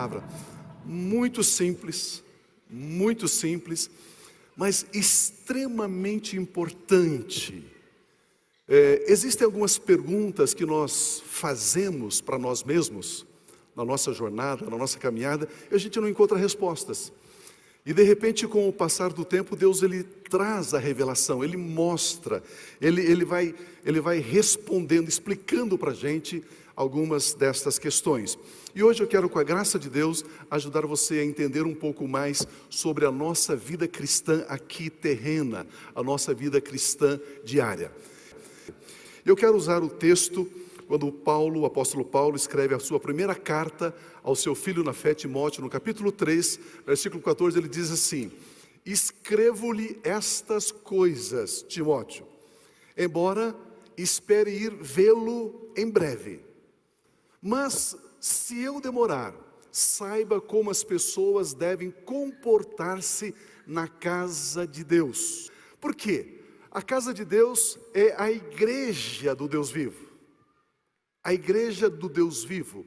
palavra muito simples, mas extremamente importante. Existem algumas perguntas que nós fazemos para nós mesmos, na nossa jornada, na nossa caminhada, e a gente não encontra respostas. E de repente, com o passar do tempo, Deus ele traz a revelação, Ele mostra, Ele vai respondendo, explicando para a gente algumas destas questões. E hoje eu quero, com a graça de Deus, ajudar você a entender um pouco mais sobre a nossa vida cristã aqui terrena, a nossa vida cristã diária. Eu quero usar o texto quando o apóstolo Paulo escreve a sua primeira carta ao seu filho na fé, Timóteo, no capítulo 3, versículo 14, ele diz assim: escrevo-lhe estas coisas, Timóteo, embora espere ir vê-lo em breve. Mas se eu demorar, saiba como as pessoas devem comportar-se na casa de Deus. Por quê? A casa de Deus é a igreja do Deus vivo. A igreja do Deus vivo.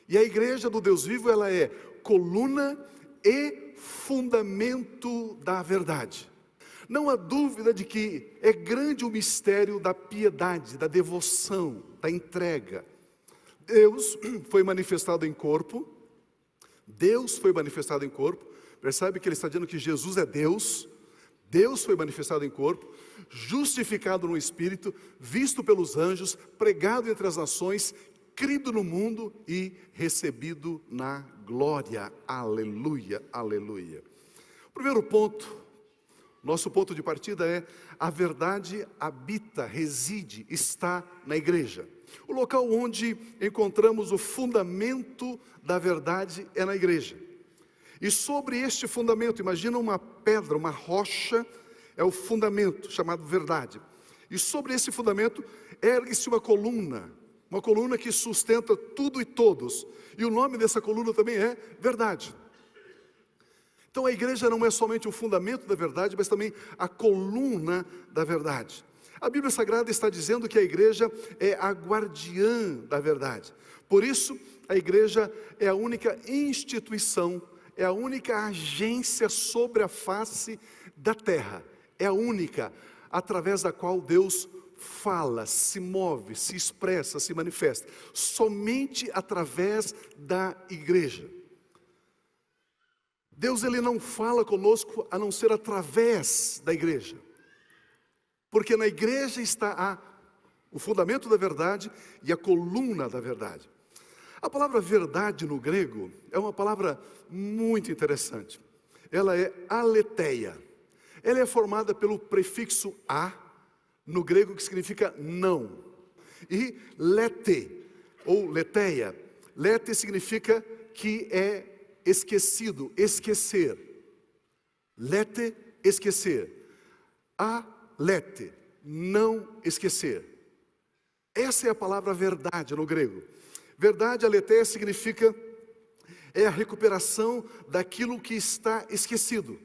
E a igreja do Deus vivo, ela é coluna e fundamento da verdade. Não há dúvida de que é grande o mistério da piedade, da devoção, da entrega. Deus foi manifestado em corpo. Deus foi manifestado em corpo. Percebe que ele está dizendo que Jesus é Deus. Deus foi manifestado em corpo, justificado no Espírito, visto pelos anjos, pregado entre as nações, crido no mundo e recebido na glória. Aleluia, aleluia. O primeiro ponto, nosso ponto de partida é: a verdade habita, reside, está na igreja. O local onde encontramos o fundamento da verdade é na igreja. E sobre este fundamento, imagina uma pedra, uma rocha, é o fundamento chamado verdade. E sobre esse fundamento ergue-se uma coluna que sustenta tudo e todos. E o nome dessa coluna também é verdade. Então a igreja não é somente o fundamento da verdade, mas também a coluna da verdade. A Bíblia Sagrada está dizendo que a igreja é a guardiã da verdade. Por isso, a igreja é a única instituição, é a única agência sobre a face da terra. É a única através da qual Deus fala, se move, se expressa, se manifesta. Somente através da igreja. Deus ele não fala conosco a não ser através da igreja. Porque na igreja está o fundamento da verdade e a coluna da verdade. A palavra verdade no grego é uma palavra muito interessante. Ela é aletheia. Ela é formada pelo prefixo a, no grego, que significa não. E lete, ou leteia. Lete significa que é esquecido, esquecer. Lete, esquecer. Alete, não esquecer. Essa é a palavra verdade no grego. Verdade, aletheia, significa é a recuperação daquilo que está esquecido.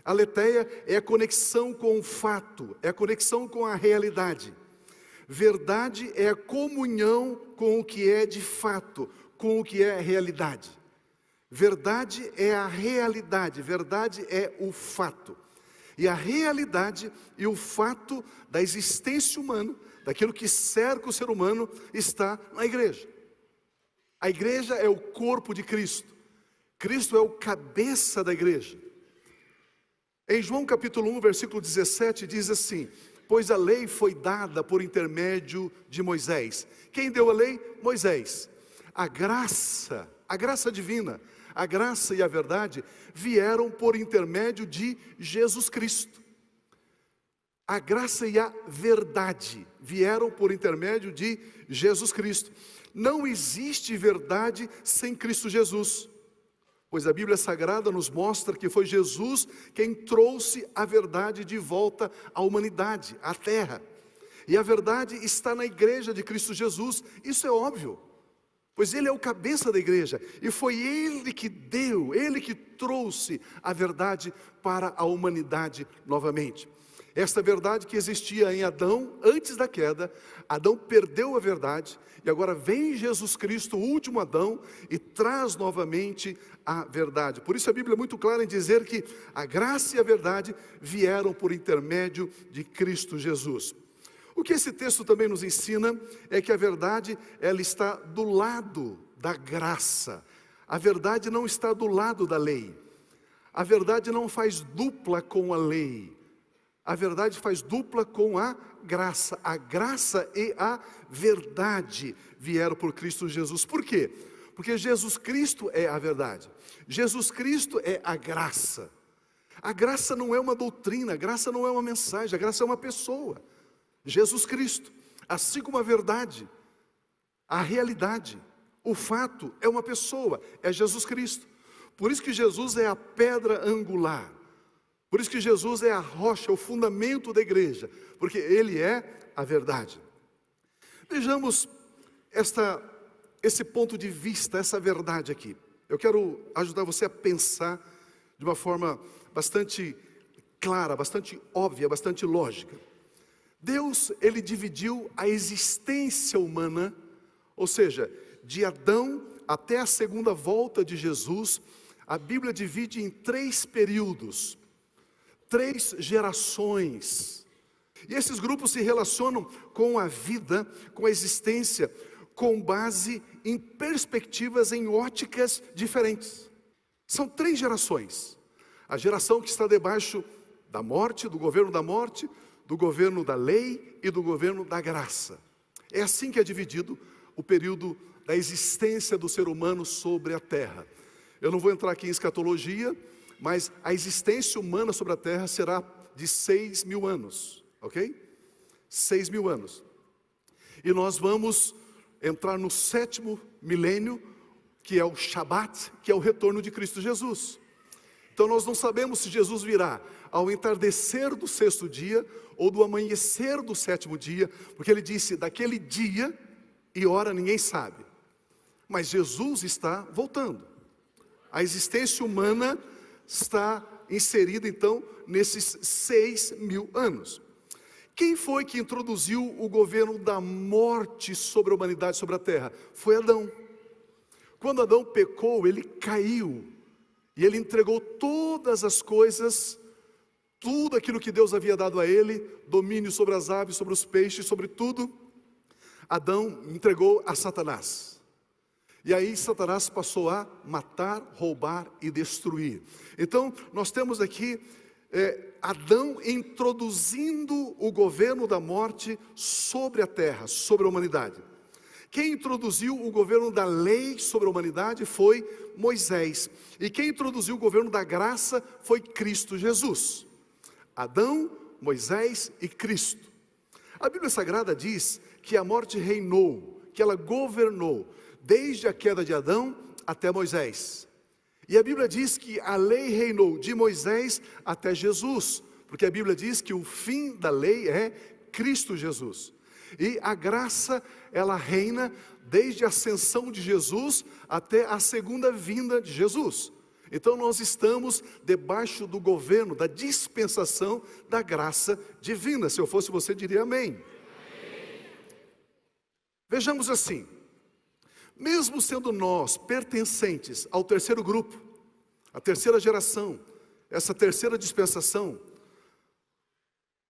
Aletheia é a conexão com o fato, é a conexão com a realidade. Verdade é a comunhão com o que é de fato, com o que é realidade. Verdade é a realidade, verdade é o fato. E a realidade e o fato da existência humana, daquilo que cerca o ser humano, está na igreja. A igreja é o corpo de Cristo. Cristo é o cabeça da igreja. Em João capítulo 1, versículo 17, diz assim: pois a lei foi dada por intermédio de Moisés. Quem deu a lei? Moisés. A graça divina, a graça e a verdade vieram por intermédio de Jesus Cristo. A graça e a verdade vieram por intermédio de Jesus Cristo. Não existe verdade sem Cristo Jesus, pois a Bíblia Sagrada nos mostra que foi Jesus quem trouxe a verdade de volta à humanidade, à terra. E a verdade está na igreja de Cristo Jesus, isso é óbvio, pois Ele é o cabeça da igreja, e foi Ele que deu, Ele que trouxe a verdade para a humanidade novamente. Esta verdade que existia em Adão antes da queda, Adão perdeu a verdade e agora vem Jesus Cristo, o último Adão, e traz novamente a verdade. Por isso a Bíblia é muito clara em dizer que a graça e a verdade vieram por intermédio de Cristo Jesus. O que esse texto também nos ensina é que a verdade, ela está do lado da graça. A verdade não está do lado da lei. A verdade não faz dupla com a lei. A verdade faz dupla com a graça. A graça e a verdade vieram por Cristo Jesus. Por quê? Porque Jesus Cristo é a verdade. Jesus Cristo é a graça. A graça não é uma doutrina, a graça não é uma mensagem, a graça é uma pessoa. Jesus Cristo. Assim como a verdade, a realidade, o fato é uma pessoa, é Jesus Cristo. Por isso que Jesus é a pedra angular. Por isso que Jesus é a rocha, o fundamento da igreja, porque Ele é a verdade. Vejamos esse ponto de vista, essa verdade aqui. Eu quero ajudar você a pensar de uma forma bastante clara, bastante óbvia, bastante lógica. Deus, Ele dividiu a existência humana, ou seja, de Adão até a segunda volta de Jesus, a Bíblia divide em 3 períodos. 3 gerações, e esses grupos se relacionam com a vida, com a existência, com base em perspectivas, em óticas diferentes. São 3 gerações, a geração que está debaixo da morte, do governo da lei e do governo da graça. É assim que é dividido o período da existência do ser humano sobre a terra. Eu não vou entrar aqui em escatologia, mas a existência humana sobre a terra será de 6.000 anos, ok? 6.000 anos. E nós vamos entrar no 7º milênio, que é o Shabat, que é o retorno de Cristo Jesus. Então nós não sabemos se Jesus virá ao entardecer do 6º dia, ou do amanhecer do 7º dia, porque Ele disse, daquele dia e hora ninguém sabe. Mas Jesus está voltando. A existência humana está inserida então nesses 6.000 anos. Quem foi que introduziu o governo da morte sobre a humanidade, sobre a terra? Foi Adão. Quando Adão pecou, ele caiu, e ele entregou todas as coisas, tudo aquilo que Deus havia dado a ele, domínio sobre as aves, sobre os peixes, sobre tudo, Adão entregou a Satanás. E aí Satanás passou a matar, roubar e destruir. Então nós temos aqui Adão introduzindo o governo da morte sobre a terra, sobre a humanidade. Quem introduziu o governo da lei sobre a humanidade foi Moisés. E quem introduziu o governo da graça foi Cristo Jesus. Adão, Moisés e Cristo. A Bíblia Sagrada diz que a morte reinou, que ela governou, desde a queda de Adão até Moisés. E a Bíblia diz que a lei reinou de Moisés até Jesus, porque a Bíblia diz que o fim da lei é Cristo Jesus. E a graça, ela reina desde a ascensão de Jesus até a segunda vinda de Jesus. Então nós estamos debaixo do governo, da dispensação da graça divina. Se eu fosse você, diria amém. Vejamos assim. Mesmo sendo nós pertencentes ao 3º grupo, a 3ª geração, essa 3ª dispensação,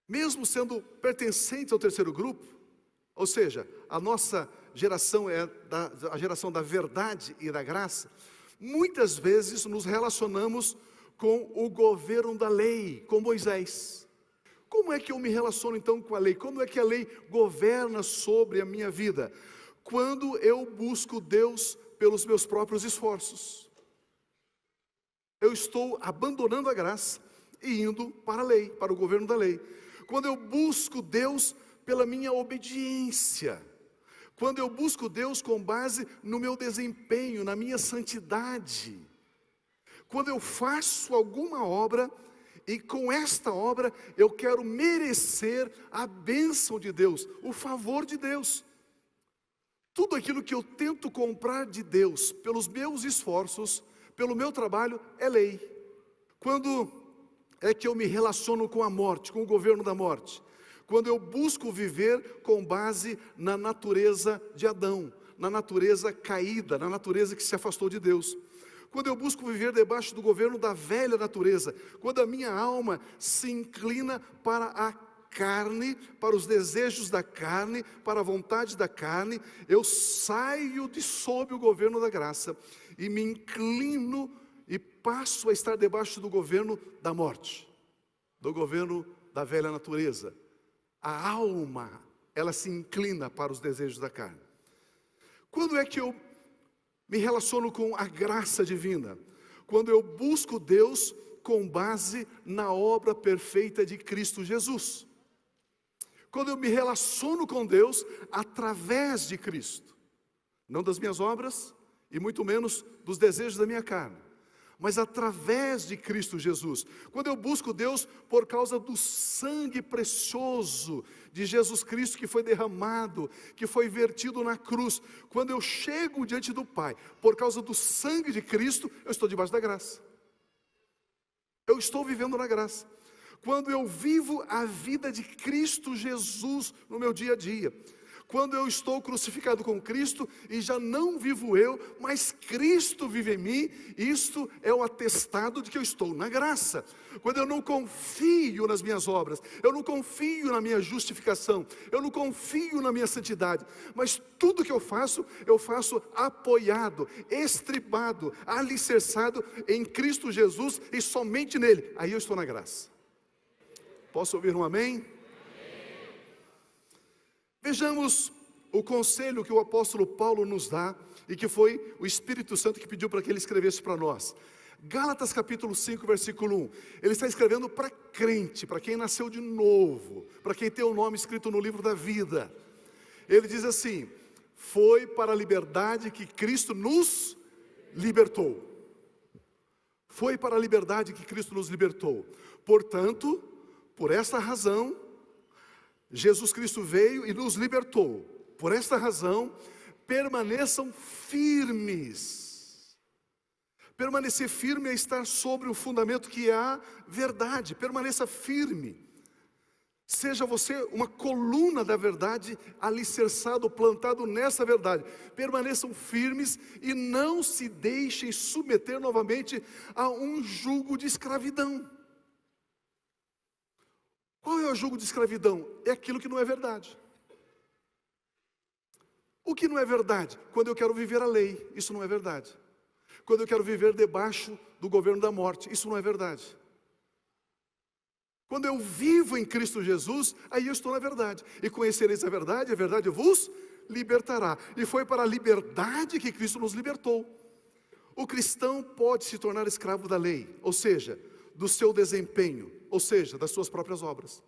mesmo sendo pertencentes ao 3º grupo, ou seja, a nossa geração é a geração da verdade e da graça, muitas vezes nos relacionamos com o governo da lei, com Moisés. Como é que eu me relaciono então com a lei? Como é que a lei governa sobre a minha vida? Quando eu busco Deus pelos meus próprios esforços. Eu estou abandonando a graça e indo para a lei, para o governo da lei. Quando eu busco Deus pela minha obediência. Quando eu busco Deus com base no meu desempenho, na minha santidade. Quando eu faço alguma obra e com esta obra eu quero merecer a bênção de Deus, o favor de Deus. Tudo aquilo que eu tento comprar de Deus, pelos meus esforços, pelo meu trabalho, é lei. Quando é que eu me relaciono com a morte, com o governo da morte. Quando eu busco viver com base na natureza de Adão, na natureza caída, na natureza que se afastou de Deus. Quando eu busco viver debaixo do governo da velha natureza, quando a minha alma se inclina para a carne, para os desejos da carne, para a vontade da carne, eu saio de sob o governo da graça e me inclino e passo a estar debaixo do governo da morte, do governo da velha natureza. A alma, ela se inclina para os desejos da carne. Quando é que eu me relaciono com a graça divina? Quando eu busco Deus com base na obra perfeita de Cristo Jesus. Quando eu me relaciono com Deus através de Cristo. Não das minhas obras e muito menos dos desejos da minha carne, mas através de Cristo Jesus. Quando eu busco Deus por causa do sangue precioso de Jesus Cristo que foi derramado, que foi vertido na cruz. Quando eu chego diante do Pai por causa do sangue de Cristo, eu estou debaixo da graça. Eu estou vivendo na graça. Quando eu vivo a vida de Cristo Jesus no meu dia a dia. Quando eu estou crucificado com Cristo e já não vivo eu, mas Cristo vive em mim, isto é o atestado de que eu estou na graça. Quando eu não confio nas minhas obras, eu não confio na minha justificação, eu não confio na minha santidade, mas tudo que eu faço apoiado, estribado, alicerçado em Cristo Jesus e somente nele. Aí eu estou na graça. Posso ouvir um amém? Vejamos o conselho que o apóstolo Paulo nos dá, e que foi o Espírito Santo que pediu para que ele escrevesse para nós. Gálatas capítulo 5, versículo 1. Ele está escrevendo para crente, para quem nasceu de novo, para quem tem o nome escrito no livro da vida. Ele diz assim: foi para a liberdade que Cristo nos libertou. Foi para a liberdade que Cristo nos libertou. Portanto, por essa razão, Jesus Cristo veio e nos libertou. Por esta razão, permaneçam firmes. Permanecer firme é estar sobre o fundamento que é a verdade. Permaneça firme. Seja você uma coluna da verdade, alicerçado, plantado nessa verdade. Permaneçam firmes e não se deixem submeter novamente a um jugo de escravidão. Qual é o jugo de escravidão? É aquilo que não é verdade. O que não é verdade? Quando eu quero viver a lei, isso não é verdade. Quando eu quero viver debaixo do governo da morte, isso não é verdade. Quando eu vivo em Cristo Jesus, aí eu estou na verdade. E conhecereis a verdade vos libertará. E foi para a liberdade que Cristo nos libertou. O cristão pode se tornar escravo da lei, ou seja, do seu desempenho, ou seja, das suas próprias obras.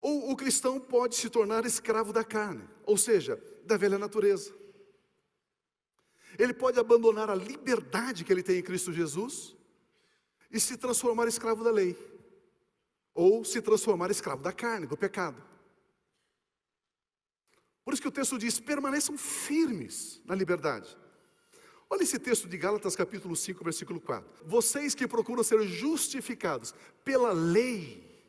Ou o cristão pode se tornar escravo da carne, ou seja, da velha natureza. Ele pode abandonar a liberdade que ele tem em Cristo Jesus e se transformar escravo da lei, ou se transformar escravo da carne, do pecado. Por isso que o texto diz: permaneçam firmes na liberdade. Olha esse texto de Gálatas capítulo 5, versículo 4. Vocês que procuram ser justificados pela lei,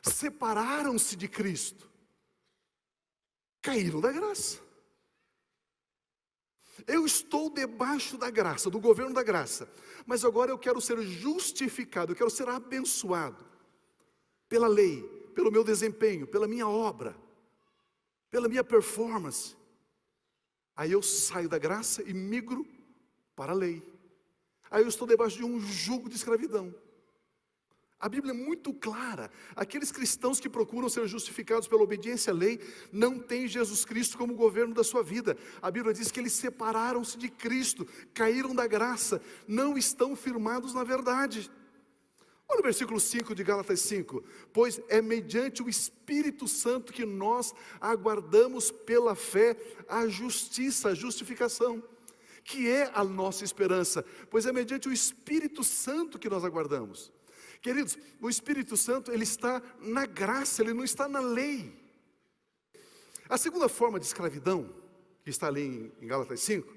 separaram-se de Cristo, caíram da graça. Eu estou debaixo da graça, do governo da graça, mas agora eu quero ser justificado, eu quero ser abençoado pela lei, pelo meu desempenho, pela minha obra, pela minha performance. Aí eu saio da graça e migro para a lei. Aí eu estou debaixo de um jugo de escravidão. A Bíblia é muito clara. Aqueles cristãos que procuram ser justificados pela obediência à lei não têm Jesus Cristo como governo da sua vida. A Bíblia diz que eles separaram-se de Cristo, caíram da graça, não estão firmados na verdade. Olha o versículo 5 de Gálatas 5. Pois é mediante o Espírito Santo que nós aguardamos pela fé a justiça, a justificação, que é a nossa esperança. Pois é mediante o Espírito Santo que nós aguardamos. Queridos, o Espírito Santo, ele está na graça, ele não está na lei. A segunda forma de escravidão, que está ali em Gálatas 5,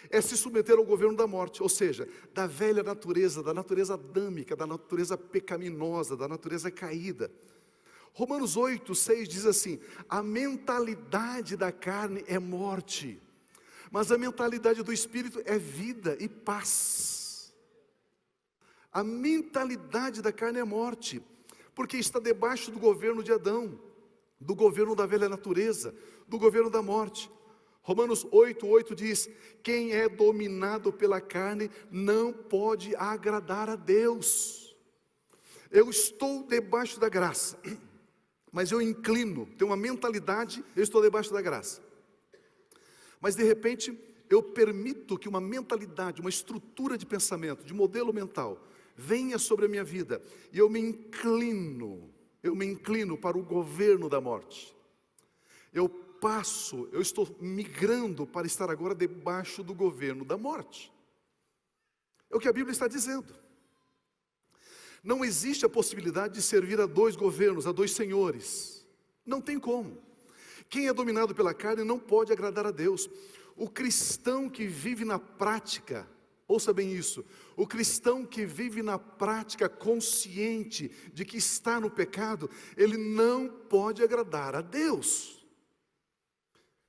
é se submeter ao governo da morte, ou seja, da velha natureza, da natureza adâmica, da natureza pecaminosa, da natureza caída. Romanos 8:6 diz assim: a mentalidade da carne é morte, mas a mentalidade do Espírito é vida e paz. A mentalidade da carne é morte, porque está debaixo do governo de Adão, do governo da velha natureza, do governo da morte. Romanos 8:8 diz: quem é dominado pela carne não pode agradar a Deus. Eu estou debaixo da graça, mas eu inclino, tenho uma mentalidade, eu estou debaixo da graça. Mas de repente, eu permito que uma mentalidade, uma estrutura de pensamento, de modelo mental, venha sobre a minha vida, e eu me inclino para o governo da morte. Eu estou migrando para estar agora debaixo do governo da morte. É o que a Bíblia está dizendo. Não existe a possibilidade de servir a dois governos, a dois senhores. Não tem como. Quem é dominado pela carne não pode agradar a Deus. O cristão que vive na prática, ouça bem isso, o cristão que vive na prática consciente de que está no pecado, ele não pode agradar a Deus.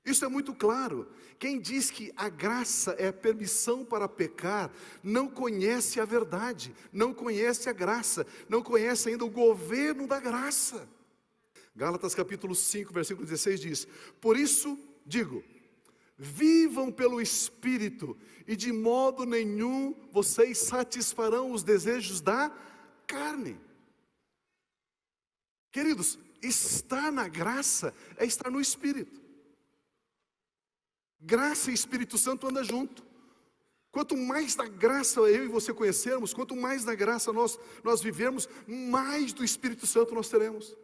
Isso é muito claro. Quem diz que a graça é a permissão para pecar, não conhece a verdade, não conhece a graça, não conhece ainda o governo da graça. Gálatas capítulo 5, versículo 16 diz: por isso digo, vivam pelo Espírito, e de modo nenhum vocês satisfarão os desejos da carne. Queridos, estar na graça é estar no Espírito. Graça e Espírito Santo andam junto. Quanto mais da graça eu e você conhecermos, quanto mais da graça nós vivermos, mais do Espírito Santo nós teremos.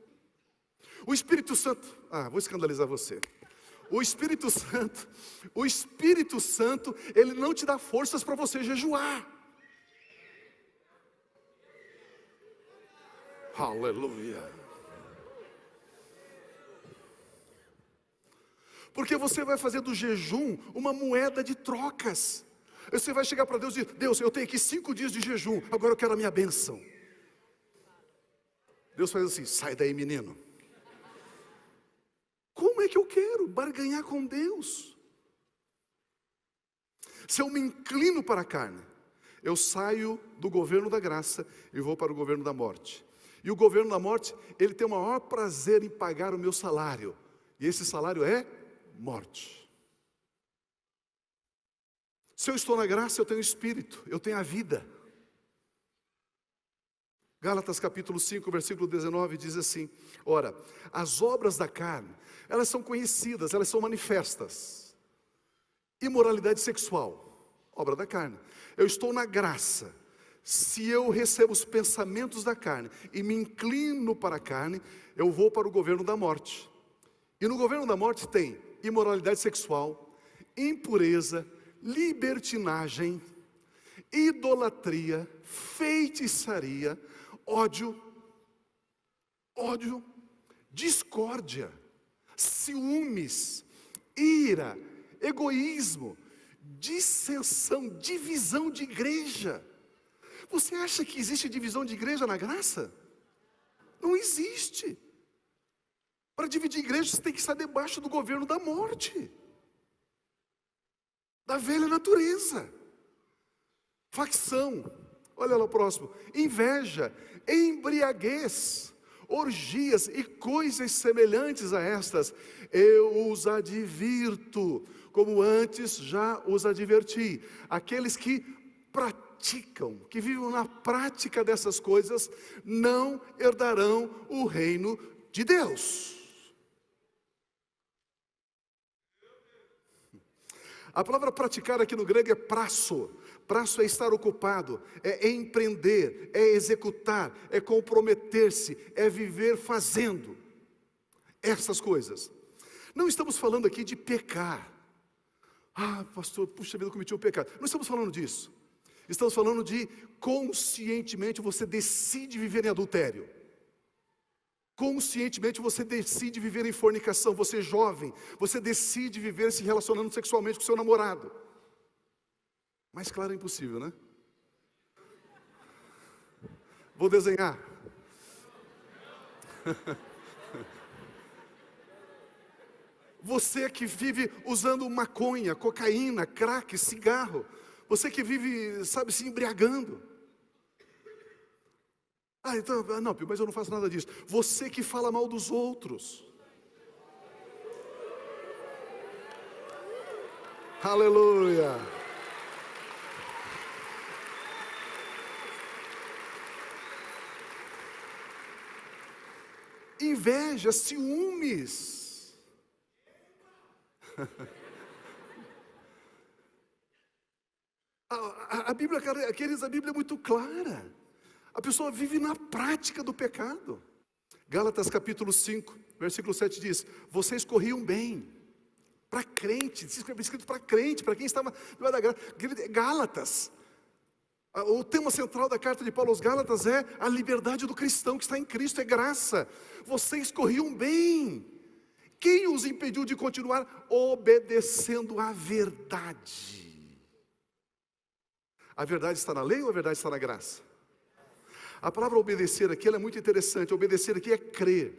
O Espírito Santo, vou escandalizar você. O Espírito Santo, ele não te dá forças para você jejuar. Aleluia. Porque você vai fazer do jejum uma moeda de trocas. Você vai chegar para Deus e dizer: Deus, eu tenho aqui 5 dias de jejum, agora eu quero a minha bênção. Deus faz assim: sai daí, menino. Como é que eu quero barganhar com Deus? Se eu me inclino para a carne, eu saio do governo da graça e vou para o governo da morte. E o governo da morte, ele tem o maior prazer em pagar o meu salário. E esse salário é morte. Se eu estou na graça, eu tenho espírito, eu tenho a vida. Gálatas capítulo 5, versículo 19 diz assim: ora, as obras da carne, elas são conhecidas, elas são manifestas. Imoralidade sexual, obra da carne. Eu estou na graça. Se eu recebo os pensamentos da carne e me inclino para a carne, eu vou para o governo da morte. E no governo da morte tem imoralidade sexual, impureza, libertinagem, idolatria, feitiçaria, ódio, discórdia, ciúmes, ira, egoísmo, dissensão, divisão de igreja. Você acha que existe divisão de igreja na graça? Não existe. Para dividir igreja, você tem que estar debaixo do governo da morte, da velha natureza. Facção, olha lá o próximo: inveja, embriaguez, orgias e coisas semelhantes a estas, eu os advirto, como antes já os adverti. Aqueles que praticam, que vivem na prática dessas coisas, não herdarão o reino de Deus. A palavra praticar aqui no grego é prasso. Prasso é estar ocupado, é empreender, é executar, é comprometer-se, é viver fazendo essas coisas. Não estamos falando aqui de pecar. Pastor, puxa vida, eu cometi um pecado. Não estamos falando disso. Estamos falando de conscientemente você decide viver em adultério. Conscientemente você decide viver em fornicação. Você jovem, você decide viver se relacionando sexualmente com seu namorado. Mais claro é impossível, né? Vou desenhar. Você que vive usando maconha, cocaína, crack, cigarro. Você que vive, sabe, se embriagando. Então, não, mas eu não faço nada disso. Você que fala mal dos outros. Aleluia. Inveja, ciúmes. A Bíblia, queridos, a Bíblia é muito clara. A pessoa vive na prática do pecado. Gálatas capítulo 5, versículo 7 diz: vocês corriam bem. Para crente, escrito para crente, para quem estava debaixo da graça. Gálatas. O tema central da carta de Paulo aos Gálatas é a liberdade do cristão que está em Cristo, é graça. Vocês corriam bem. Quem os impediu de continuar obedecendo à verdade? A verdade está na lei ou a verdade está na graça? A palavra obedecer aqui ela é muito interessante. Obedecer aqui é crer,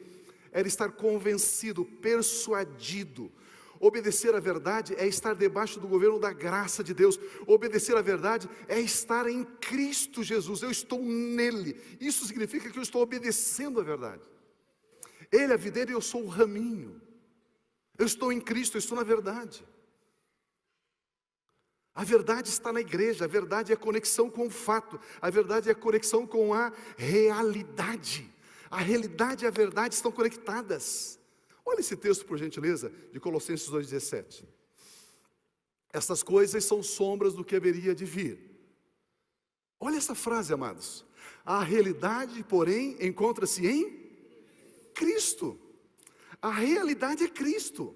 é estar convencido, persuadido. Obedecer à verdade é estar debaixo do governo da graça de Deus. Obedecer à verdade é estar em Cristo Jesus. Eu estou nele. Isso significa que eu estou obedecendo à verdade. Ele é a videira e eu sou o raminho. Eu estou em Cristo, eu estou na verdade. A verdade está na igreja, a verdade é a conexão com o fato, a verdade é a conexão com a realidade. A realidade e a verdade estão conectadas. Olha esse texto, por gentileza, de Colossenses 2,17. Essas coisas são sombras do que haveria de vir. Olha essa frase, amados. A realidade, porém, encontra-se em Cristo. A realidade é Cristo.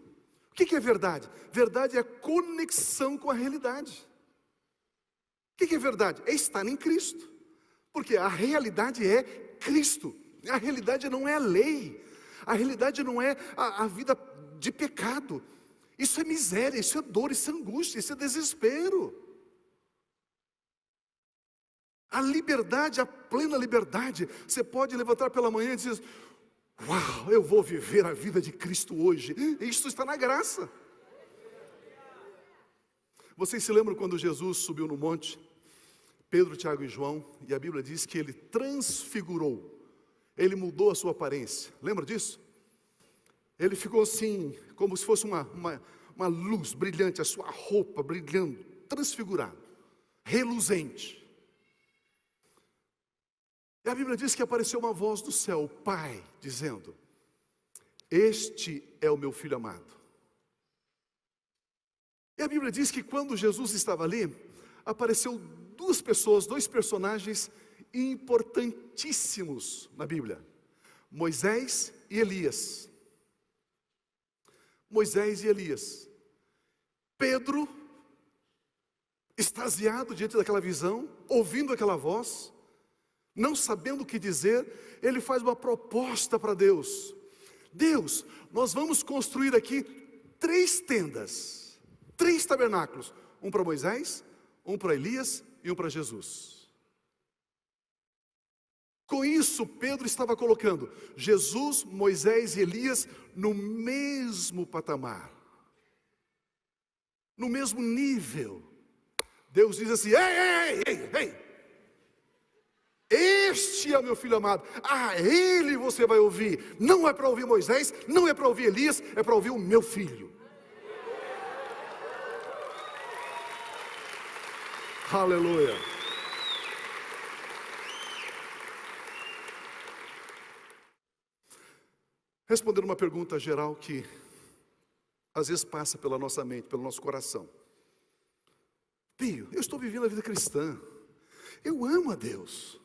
O que é verdade? Verdade é a conexão com a realidade. O que é verdade? É estar em Cristo. Porque a realidade é Cristo. A realidade não é a lei. A realidade não é a vida de pecado. Isso é miséria, isso é dor, isso é angústia, isso é desespero. A liberdade, a plena liberdade. Você pode levantar pela manhã e dizer: uau, eu vou viver a vida de Cristo hoje. Isso está na graça. Vocês se lembram quando Jesus subiu no monte? Pedro, Tiago e João. E a Bíblia diz que ele transfigurou. Ele mudou a sua aparência. Lembra disso? Ele ficou assim, como se fosse uma luz brilhante. A sua roupa brilhando, transfigurado, reluzente. E a Bíblia diz que apareceu uma voz do céu, o Pai, dizendo: este é o meu Filho amado. E a Bíblia diz que quando Jesus estava ali, apareceu duas pessoas, dois personagens importantíssimos na Bíblia: Moisés e Elias. Moisés e Elias. Pedro, extasiado diante daquela visão, ouvindo aquela voz, não sabendo o que dizer, ele faz uma proposta para Deus. Deus, nós vamos construir aqui 3 tendas, 3 tabernáculos, um para Moisés, um para Elias e um para Jesus. Com isso, Pedro estava colocando Jesus, Moisés e Elias no mesmo patamar, no mesmo nível. Deus diz assim: ei, este é o meu Filho amado, a ele você vai ouvir. Não é para ouvir Moisés, não é para ouvir Elias, é para ouvir o meu filho. Aleluia. Respondendo uma pergunta geral que às vezes passa pela nossa mente, pelo nosso coração. Pio, eu estou vivendo a vida cristã, eu amo a Deus,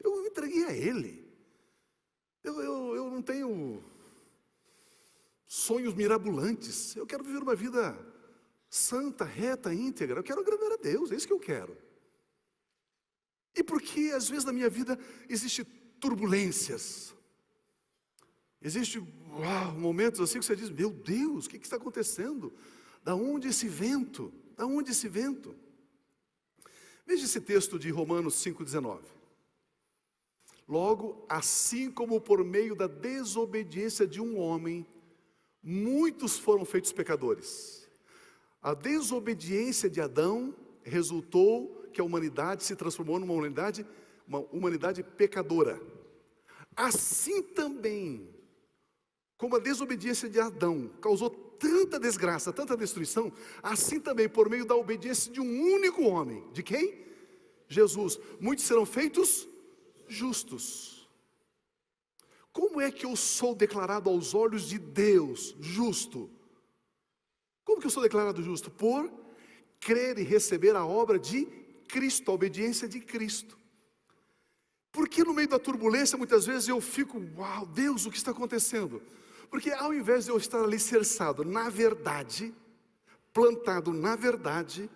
eu entreguei a Ele, eu não tenho sonhos mirabolantes, eu quero viver uma vida santa, reta, íntegra, eu quero agradar a Deus, é isso que eu quero. E porque às vezes na minha vida existe turbulências, existe momentos assim que você diz: meu Deus, o que está acontecendo? Da onde esse vento? Da onde esse vento? Veja esse texto de Romanos 5,19. Logo, assim como por meio da desobediência de um homem, muitos foram feitos pecadores. A desobediência de Adão resultou que a humanidade se transformou numa humanidade pecadora. Assim também, como a desobediência de Adão causou tanta desgraça, tanta destruição, assim também por meio da obediência de um único homem. De quem? Jesus. Muitos serão feitos justos. Como é que eu sou declarado aos olhos de Deus justo? Como que eu sou declarado justo? Por crer e receber a obra de Cristo, a obediência de Cristo. Porque no meio da turbulência muitas vezes eu fico, uau, Deus, o que está acontecendo? Porque ao invés de eu estar alicerçado na verdade, plantado na verdade,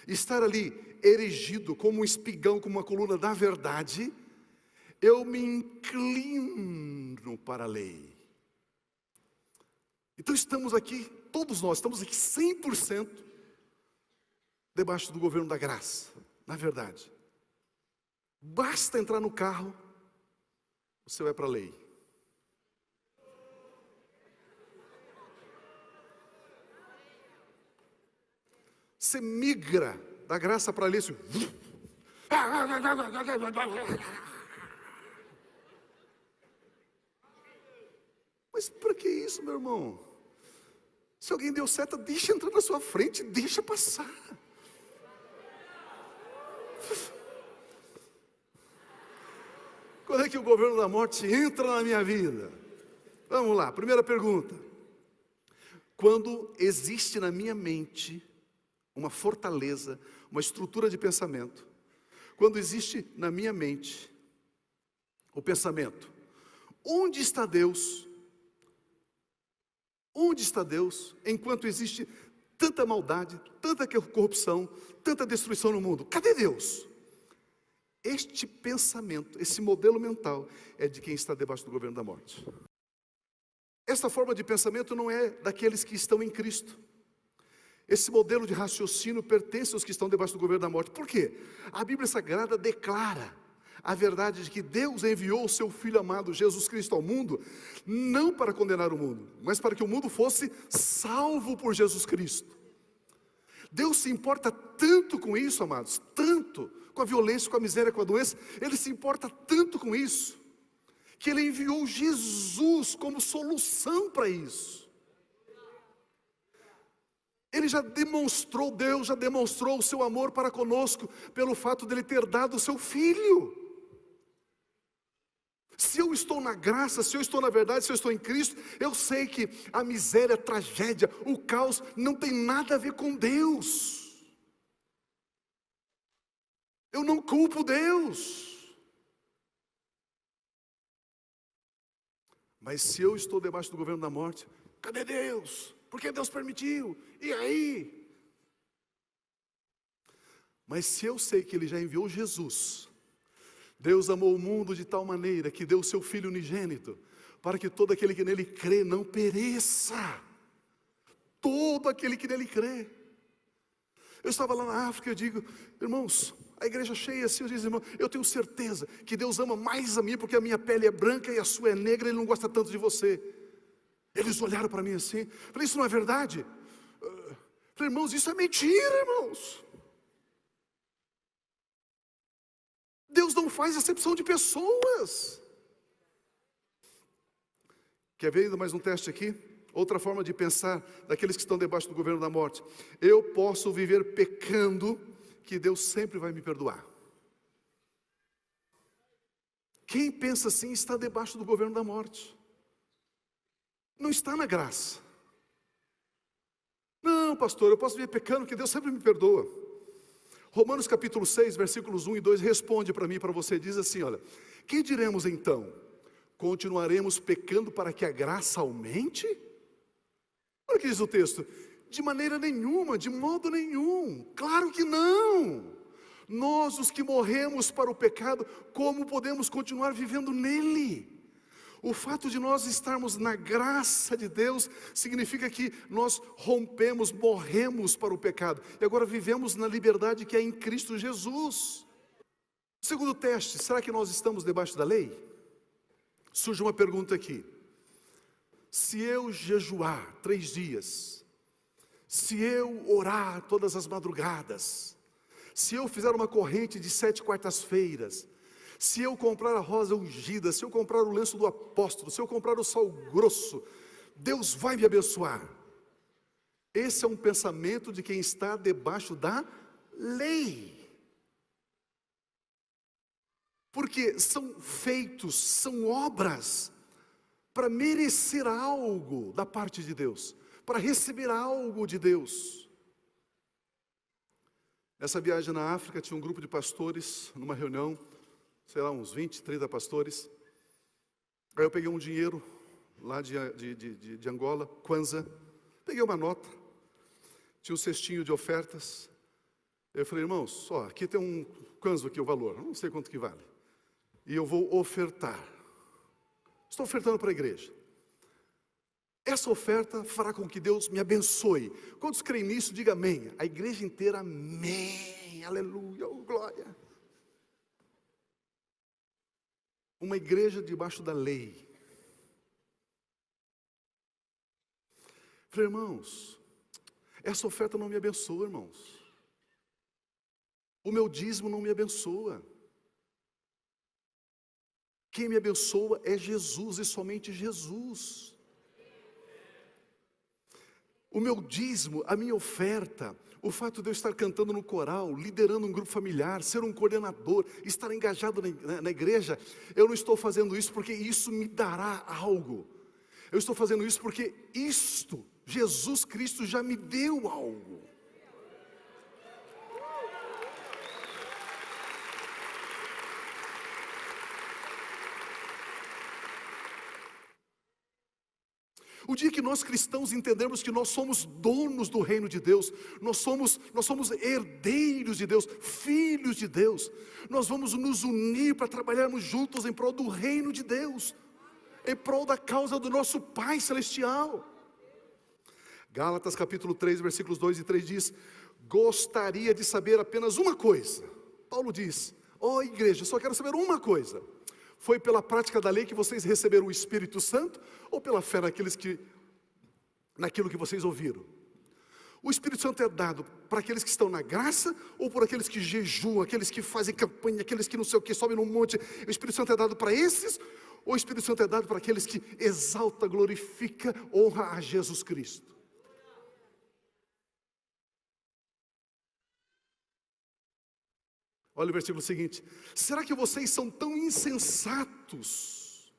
estar ali erigido como um espigão, como uma coluna da verdade, eu me inclino para a lei. Então estamos aqui, todos nós estamos aqui 100% debaixo do governo da graça, na verdade. Basta entrar no carro, você vai para a lei. Você migra da graça para a lei. Assim. Mas para que isso, meu irmão? Se alguém deu seta, deixa entrar na sua frente, deixa passar. Quando é que o governo da morte entra na minha vida? Vamos lá, primeira pergunta. Quando existe na minha mente uma fortaleza, uma estrutura de pensamento, quando existe na minha mente o pensamento, onde está Deus? Onde está Deus enquanto existe tanta maldade, tanta corrupção, tanta destruição no mundo? Cadê Deus? Este pensamento, esse modelo mental é de quem está debaixo do governo da morte. Esta forma de pensamento não é daqueles que estão em Cristo. Esse modelo de raciocínio pertence aos que estão debaixo do governo da morte. Por quê? A Bíblia Sagrada declara a verdade de que Deus enviou o seu Filho amado, Jesus Cristo, ao mundo, não para condenar o mundo, mas para que o mundo fosse salvo por Jesus Cristo. Deus se importa tanto com isso, amados, tanto com a violência, com a miséria, com a doença. Ele se importa tanto com isso, que Ele enviou Jesus como solução para isso. Ele já demonstrou, Deus já demonstrou o seu amor para conosco, pelo fato de Ele ter dado o seu Filho. Se eu estou na graça, se eu estou na verdade, se eu estou em Cristo, eu sei que a miséria, a tragédia, o caos não tem nada a ver com Deus. Eu não culpo Deus. Mas se eu estou debaixo do governo da morte, cadê Deus? Por que Deus permitiu? E aí? Mas se eu sei que Ele já enviou Jesus, Deus amou o mundo de tal maneira que deu o seu Filho unigênito, para que todo aquele que nele crê não pereça. Todo aquele que nele crê. Eu estava lá na África, eu digo, irmãos, a igreja cheia assim, eu disse, irmão, eu tenho certeza que Deus ama mais a mim, porque a minha pele é branca e a sua é negra, Ele não gosta tanto de você. Eles olharam para mim assim, falei, isso não é verdade? Falei, irmãos, isso é mentira, irmãos. Deus não faz acepção de pessoas. Quer ver ainda mais um teste aqui? Outra forma de pensar daqueles que estão debaixo do governo da morte. Eu posso viver pecando, que Deus sempre vai me perdoar. Quem pensa assim está debaixo do governo da morte. Não está na graça. Não, pastor, eu posso viver pecando, que Deus sempre me perdoa. Romanos capítulo 6, versículos 1 e 2, responde para mim e para você, diz assim, olha, que diremos então? Continuaremos pecando para que a graça aumente? Olha o que diz o texto, de maneira nenhuma, de modo nenhum, claro que não. Nós os que morremos para o pecado, como podemos continuar vivendo nele? O fato de nós estarmos na graça de Deus significa que nós rompemos, morremos para o pecado e agora vivemos na liberdade que é em Cristo Jesus. Segundo teste, será que nós estamos debaixo da lei? Surge uma pergunta aqui. Se eu jejuar 3 dias, se eu orar todas as madrugadas, se eu fizer uma corrente de 7 quartas-feiras, se eu comprar a rosa ungida, se eu comprar o lenço do apóstolo, se eu comprar o sal grosso, Deus vai me abençoar. Esse é um pensamento de quem está debaixo da lei. Porque são feitos, são obras para merecer algo da parte de Deus, para receber algo de Deus. Nessa viagem na África tinha um grupo de pastores, numa reunião, sei lá, uns 20, 30 pastores. Aí eu peguei um dinheiro lá de Angola, Kwanza, peguei uma nota, tinha um cestinho de ofertas. Eu falei, irmãos, ó, aqui tem um Kwanza aqui, o valor, não sei quanto que vale. E eu vou ofertar. Estou ofertando para a igreja. Essa oferta fará com que Deus me abençoe. Quantos creem nisso, diga amém. A igreja inteira, amém, aleluia, oh, glória. Uma igreja debaixo da lei. Falei, irmãos, essa oferta não me abençoa, irmãos. O meu dízimo não me abençoa. Quem me abençoa é Jesus e somente Jesus. O meu dízimo, a minha oferta, o fato de eu estar cantando no coral, liderando um grupo familiar, ser um coordenador, estar engajado na igreja, eu não estou fazendo isso porque isso me dará algo. Eu estou fazendo isso porque Jesus Cristo já me deu algo. O dia que nós cristãos entendermos que nós somos donos do reino de Deus, nós somos herdeiros de Deus, filhos de Deus, nós vamos nos unir para trabalharmos juntos em prol do reino de Deus, em prol da causa do nosso Pai Celestial. Gálatas capítulo 3, versículos 2 e 3 diz, gostaria de saber apenas uma coisa. Paulo diz, ó igreja, só quero saber uma coisa. Foi pela prática da lei que vocês receberam o Espírito Santo ou pela fé naquilo que vocês ouviram? O Espírito Santo é dado para aqueles que estão na graça ou por aqueles que jejuam, aqueles que fazem campanha, aqueles que não sei o que, sobem num monte? O Espírito Santo é dado para esses ou o Espírito Santo é dado para aqueles que exalta, glorifica, honra a Jesus Cristo? Olha o versículo seguinte, será que vocês são tão insensatos,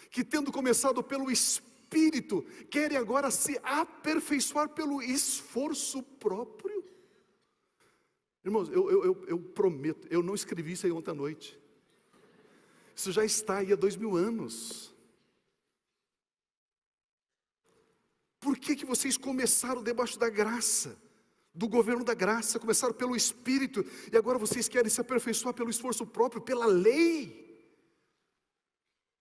que tendo começado pelo Espírito, querem agora se aperfeiçoar pelo esforço próprio? Irmãos, eu prometo, eu não escrevi isso aí ontem à noite, isso já está aí há 2000 anos. Por que vocês começaram debaixo da graça? Do governo da graça, começaram pelo Espírito, e agora vocês querem se aperfeiçoar pelo esforço próprio, pela lei.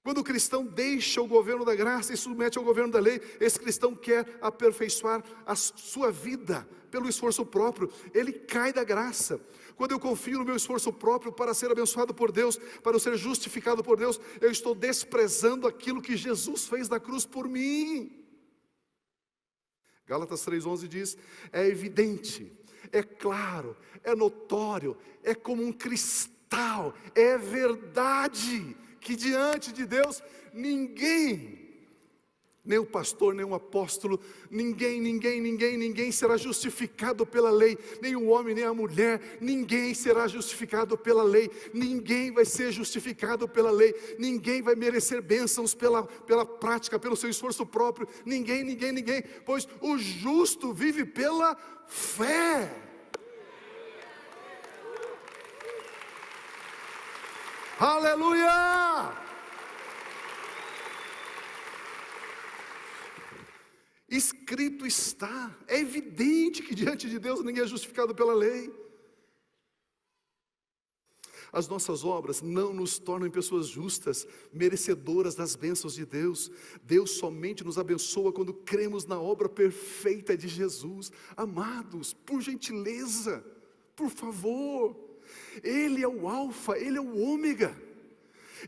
Quando o cristão deixa o governo da graça e submete ao governo da lei, esse cristão quer aperfeiçoar a sua vida pelo esforço próprio, ele cai da graça. Quando eu confio no meu esforço próprio para ser abençoado por Deus, para eu ser justificado por Deus, eu estou desprezando aquilo que Jesus fez na cruz por mim. Gálatas 3,11 diz, é evidente, é claro, é notório, é como um cristal, é verdade, que diante de Deus, ninguém, nem o pastor, nem o apóstolo, ninguém será justificado pela lei, nem o homem, nem a mulher, ninguém será justificado pela lei, ninguém vai ser justificado pela lei, ninguém vai merecer bênçãos pela prática, pelo seu esforço próprio, ninguém, pois o justo vive pela fé. Aleluia! Escrito está, é evidente que diante de Deus ninguém é justificado pela lei. As nossas obras não nos tornam pessoas justas, merecedoras das bênçãos de Deus. Deus somente nos abençoa quando cremos na obra perfeita de Jesus. Amados, por gentileza, por favor, Ele é o alfa, Ele é o ômega,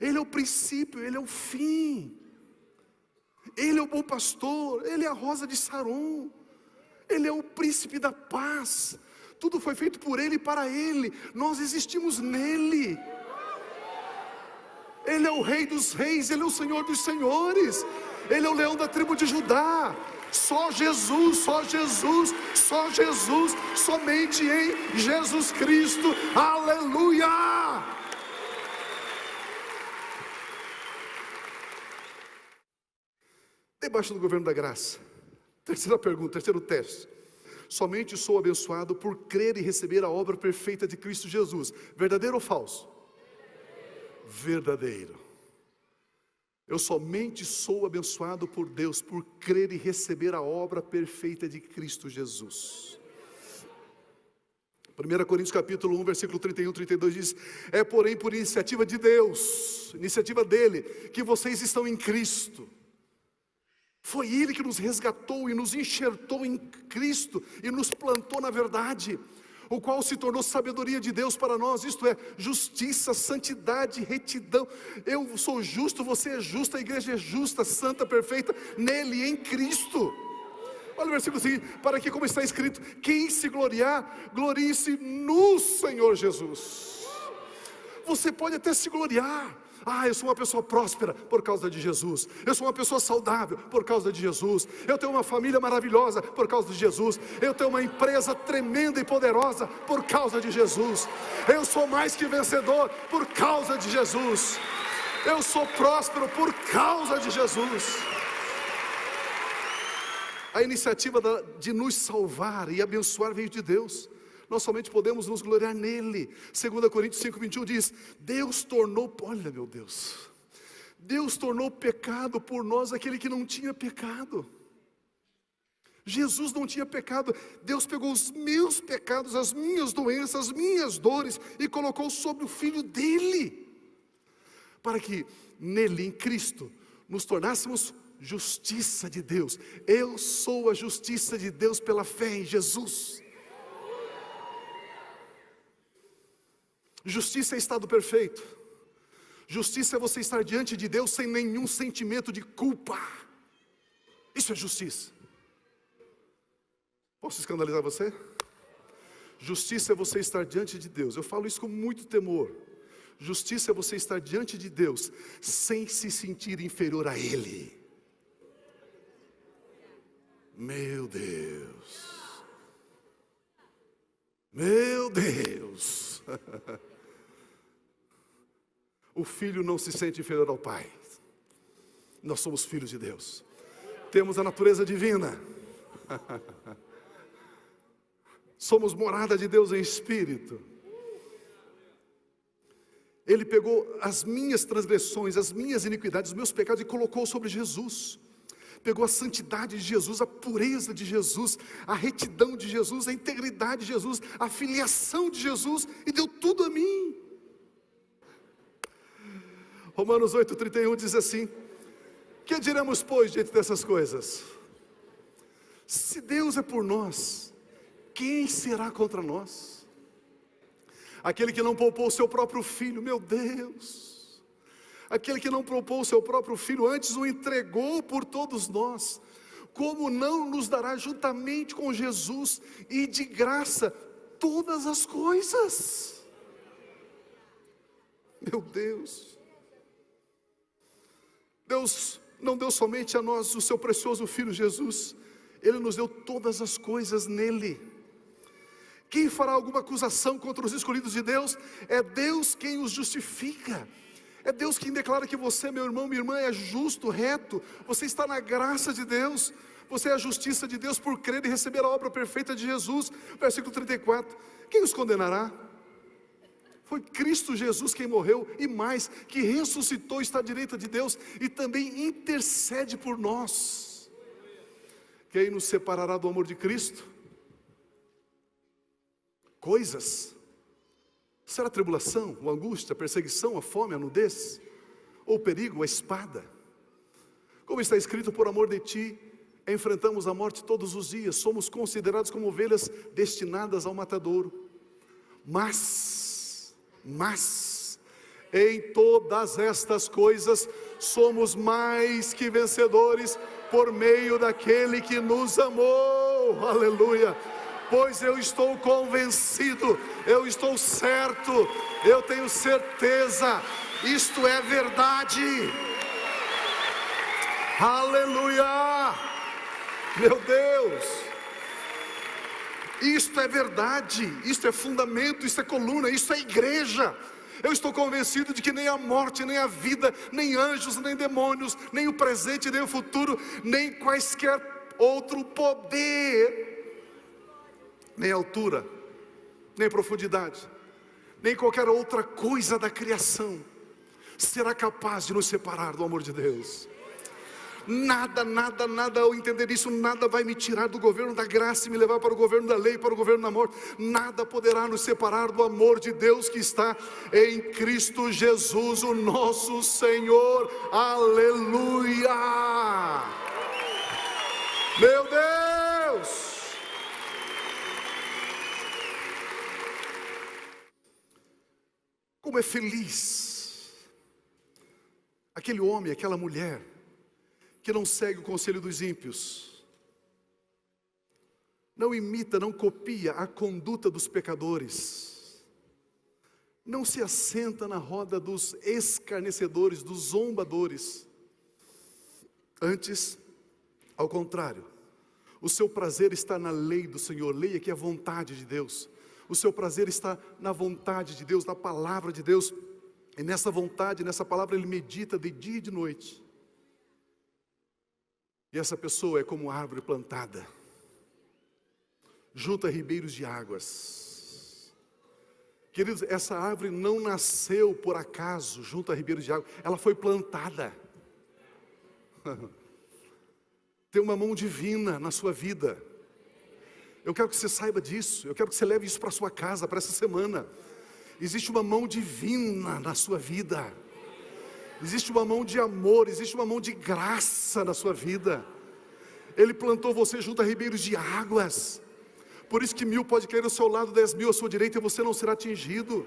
Ele é o princípio, Ele é o fim. Ele é o bom pastor, Ele é a rosa de Saron, Ele é o príncipe da paz. Tudo foi feito por Ele e para Ele. Nós existimos nele. Ele é o Rei dos reis, Ele é o Senhor dos senhores, Ele é o leão da tribo de Judá. Só Jesus, só Jesus, só Jesus, somente em Jesus Cristo. Aleluia! Debaixo do governo da graça. Terceira pergunta, terceiro teste. Somente sou abençoado por crer e receber a obra perfeita de Cristo Jesus. Verdadeiro ou falso? Verdadeiro. Eu somente sou abençoado por Deus por crer e receber a obra perfeita de Cristo Jesus. 1 Coríntios capítulo 1, versículo 31, 32 diz: é porém por iniciativa de Deus, iniciativa dele, que vocês estão em Cristo. Foi Ele que nos resgatou e nos enxertou em Cristo e nos plantou na verdade, o qual se tornou sabedoria de Deus para nós, isto é, justiça, santidade, retidão. Eu sou justo, você é justo, a igreja é justa, santa, perfeita, nele, em Cristo. Olha o versículo seguinte: para que, como está escrito, quem se gloriar, glorie-se no Senhor Jesus. Você pode até se gloriar. Eu sou uma pessoa próspera por causa de Jesus. Eu sou uma pessoa saudável por causa de Jesus. Eu tenho uma família maravilhosa por causa de Jesus. Eu tenho uma empresa tremenda e poderosa por causa de Jesus. Eu sou mais que vencedor por causa de Jesus. Eu sou próspero por causa de Jesus. A iniciativa de nos salvar e abençoar veio de Deus. Nós somente podemos nos gloriar nele. 2 Coríntios 5, 21 diz: Deus tornou, olha meu Deus, Deus tornou pecado por nós aquele que não tinha pecado. Jesus não tinha pecado. Deus pegou os meus pecados, as minhas doenças, as minhas dores e colocou sobre o Filho dele, para que nele, em Cristo, nos tornássemos justiça de Deus. Eu sou a justiça de Deus pela fé em Jesus. Justiça é estado perfeito. Justiça é você estar diante de Deus sem nenhum sentimento de culpa. Isso é justiça. Posso escandalizar você? Justiça é você estar diante de Deus. Eu falo isso com muito temor. Justiça é você estar diante de Deus sem se sentir inferior a Ele. Meu Deus. Meu Deus. O filho não se sente inferior ao pai. Nós somos filhos de Deus. Temos a natureza divina. Somos morada de Deus em espírito. Ele pegou as minhas transgressões, as minhas iniquidades, os meus pecados e colocou sobre Jesus. Pegou a santidade de Jesus, a pureza de Jesus, a retidão de Jesus, a integridade de Jesus, a filiação de Jesus e deu tudo a mim. Romanos 8,31 diz assim: que diremos, pois, diante dessas coisas? Se Deus é por nós, quem será contra nós? Aquele que não poupou o seu próprio filho, meu Deus, aquele que não poupou o seu próprio filho, antes o entregou por todos nós, como não nos dará juntamente com Jesus e de graça todas as coisas? Meu Deus, Deus não deu somente a nós o seu precioso Filho Jesus, Ele nos deu todas as coisas nele. Quem fará alguma acusação contra os escolhidos de Deus? É Deus quem os justifica. É Deus quem declara que você, meu irmão, minha irmã, é justo, reto. Você está na graça de Deus. Você é a justiça de Deus por crer e receber a obra perfeita de Jesus. Versículo 34. Quem os condenará? Foi Cristo Jesus quem morreu e mais, que ressuscitou, está à direita de Deus e também intercede por nós. Quem nos separará do amor de Cristo? Coisas, Será a tribulação, a angústia, a perseguição, a fome, a nudez? Ou o perigo, a espada? Como está escrito, por amor de ti, enfrentamos a morte todos os dias, somos considerados como ovelhas destinadas ao matadouro. Mas, em todas estas coisas, somos mais que vencedores, por meio daquele que nos amou, aleluia. Pois eu estou convencido, eu estou certo, eu tenho certeza, isto é verdade, aleluia, meu Deus, isto é verdade, isto é fundamento, isto é coluna, isto é igreja. Eu estou convencido de que nem a morte, nem a vida, nem anjos, nem demônios, nem o presente, nem o futuro, nem quaisquer outro poder, nem altura, nem profundidade, nem qualquer outra coisa da criação será capaz de nos separar do amor de Deus. Nada, ao entender isso, nada vai me tirar do governo da graça e me levar para o governo da lei, para o governo da morte. Nada poderá nos separar do amor de Deus que está em Cristo Jesus, o nosso Senhor, aleluia, meu Deus. Como é feliz aquele homem, aquela mulher que não segue o conselho dos ímpios, não imita, não copia a conduta dos pecadores, não se assenta na roda dos escarnecedores, dos zombadores. Antes, ao contrário, o seu prazer está na lei do Senhor. Lei aqui é a vontade de Deus. O seu prazer está na vontade de Deus, na palavra de Deus. E nessa vontade, nessa palavra, ele medita de dia e de noite. E essa pessoa é como árvore plantada junto a ribeiros de águas. Queridos, essa árvore não nasceu por acaso junto a ribeiros de água. Ela foi plantada. Tem uma mão divina na sua vida. Eu quero que você saiba disso. Eu quero que você leve isso para a sua casa, para essa semana. Existe uma mão divina na sua vida. Existe uma mão de amor, existe uma mão de graça na sua vida. Ele plantou você junto a ribeiros de águas. Por isso que 1000 pode cair ao seu lado, 10.000 à sua direita, e você não será atingido.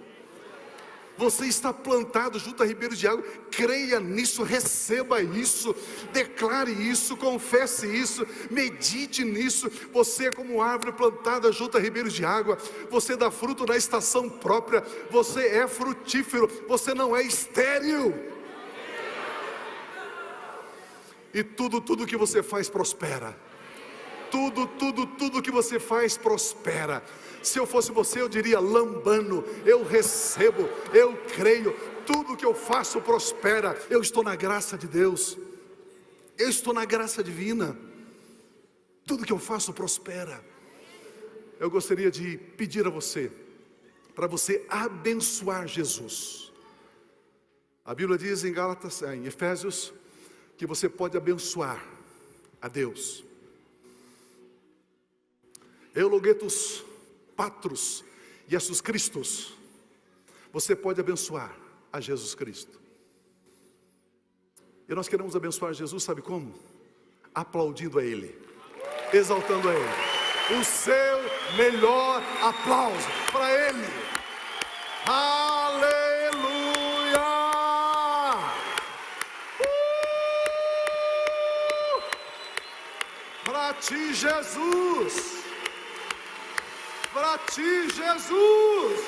Você está plantado junto a ribeiros de água. Creia nisso, receba isso, declare isso, confesse isso, medite nisso. Você é como árvore plantada junto a ribeiros de água. Você dá fruto na estação própria. Você é frutífero, você não é estéril. E tudo que você faz prospera. Tudo que você faz prospera. Se eu fosse você, eu diria: lambano, eu recebo, eu creio, tudo que eu faço prospera. Eu estou na graça de Deus, eu estou na graça divina, tudo que eu faço prospera. Eu gostaria de pedir a você, para você abençoar Jesus. A Bíblia diz em Efésios, que você pode abençoar a Deus. Eulogetus Patros Jesus Christus. Você pode abençoar a Jesus Cristo. E nós queremos abençoar Jesus, sabe como? Aplaudindo a Ele, exaltando a Ele. O seu melhor aplauso para Ele. Aleluia! Para ti, Jesus! Para ti, Jesus!